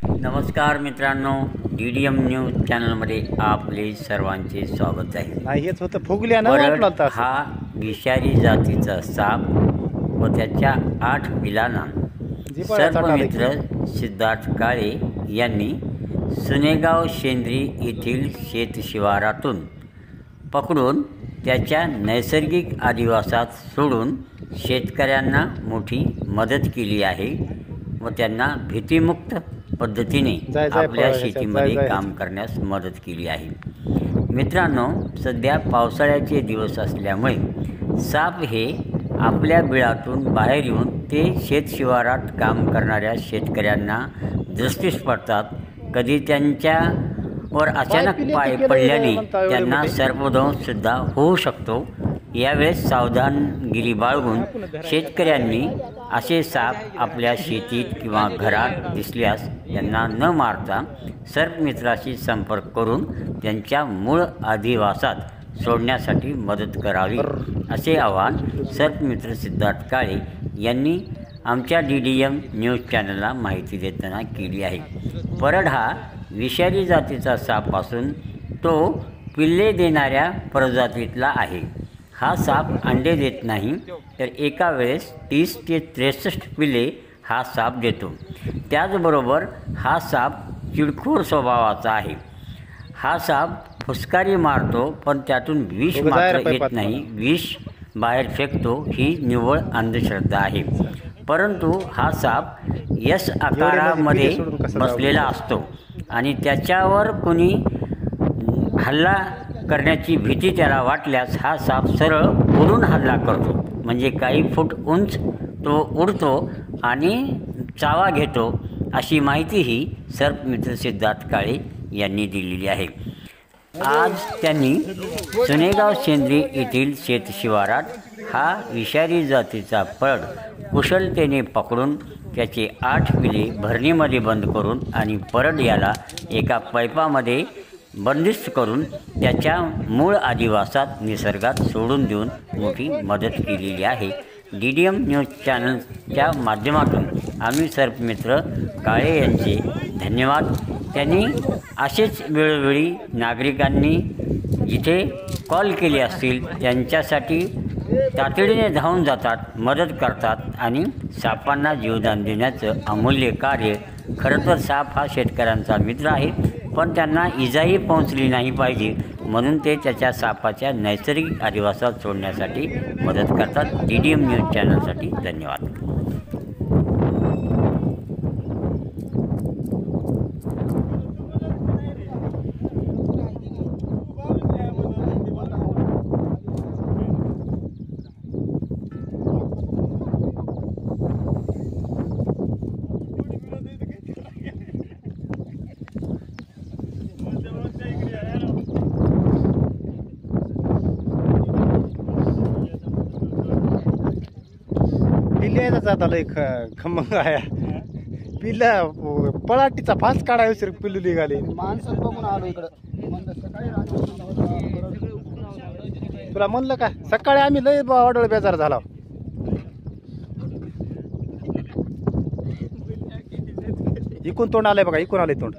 नमस्कार मित्रांनो, DDM news चॅनलमध्ये आपले सर्वांचे स्वागत आहे। हेच होतं फुगल्यानं वाटलं होतं। हा विषारी जातीचा साप व त्याच्या 8 पिलांना सर्पमित्र सिद्धार्थ काळे यांनी सुनेगाव शेंद्री येथील शेतशिवारातून पकडून त्याच्या नैसर्गिक अधिवासात सोडून शेतकऱ्यांना मोठी मदत केली आहे व त्यांना भीतीमुक्त पद्धतीने आपल्या शेतीमध्ये काम करण्यास मदत केली आहे। मित्रांनो, सध्या पावसाळ्याचे दिवस असल्यामुळे साप हे आपल्या बिळातून बाहेर येऊन ते शेतशिवारात काम करणाऱ्या शेतकऱ्यांना दृष्टीस पडतात। कधी त्यांच्यावर अचानक पाय पडल्याने त्यांना सर्पदंश सुद्धा होऊ शकतो। यावेळेस सावधानगिरी बाळगून शेतकऱ्यांनी असे साप आपल्या शेतीत किंवा घरात दिसल्यास यांना न मारता सर्पमित्राशी संपर्क करून त्यांच्या मूळ अधिवासात सोडण्यासाठी मदत करावी, असे आवाहन सर्पमित्र सिद्धार्थ काळे यांनी आमच्या DDM न्यूज चॅनलला माहिती देताना केली आहे। परड हा विषारी जातीचा साप असून तो पिल्ले देणाऱ्या प्रजातीतला आहे। हा साप अंडे देत नाही, तर एका वेळेस 30 ते 63 पिल्ले हा साप देतो। त्याचबरोबर हा साप चिडखोर स्वभावाचा आहे। हा साप फुसकारी मारतो, पण त्यातून विष मात्र येत नाही। विष बाहेर फेकतो ही निव्वळ अंधश्रद्धा आहे। परंतु हा साप यस आकारामध्ये बसलेला असतो आणि त्याच्यावर कोणी हल्ला करण्याची भीती त्याला वाटल्यास हा साप सरळ उडून हल्ला करतो, म्हणजे काही फूट उंच तो उडतो आणि चावा घेतो, अशी माहिती ही सर्पमित्र सिद्धार्थ काळे यांनी दिलेली आहे। आज त्यांनी सुनेगाव शेंद्री येथील शेतशिवारात हा विषारी जातीचा परड कुशलतेने पकडून त्याचे 8 पिले भरणीमध्ये बंद करून आणि परड याला एका पैपामध्ये बंदिस्त करून त्याच्या मूळ अधिवासात निसर्गात सोडून देऊन मोठी मदत केलेली आहे। DDM न्यूज चॅनलच्या माध्यमातून आम्ही सर्पमित्र काळे यांचे धन्यवाद। त्यांनी असेच वेळोवेळी नागरिकांनी जिथे कॉल केले असतील त्यांच्यासाठी तातडीने धावून जातात, मदत करतात आणि सापांना जीवदान देण्याचं अमूल्य कार्य। खरं तर साप हा शेतकऱ्यांचा मित्र आहे, पण त्यांना इजाही पोहोचली नाही पाहिजे म्हणून ते त्याच्या सापाच्या नैसर्गिक अधिवासात सोडण्यासाठी मदत करतात। DDM न्यूज चॅनलसाठी धन्यवाद। पिल्ल्याचा झाला एक खमंग आहे। पिल्ला पळाटीचा फास काढाय सर पिल्लू निघाले। माणसं बघून आलो इकडं, तुला म्हणलं का सकाळी आम्ही लय वाडोळ बेजार झाला। इकून तोंड आलंय बघा, इकून आलंय तोंड।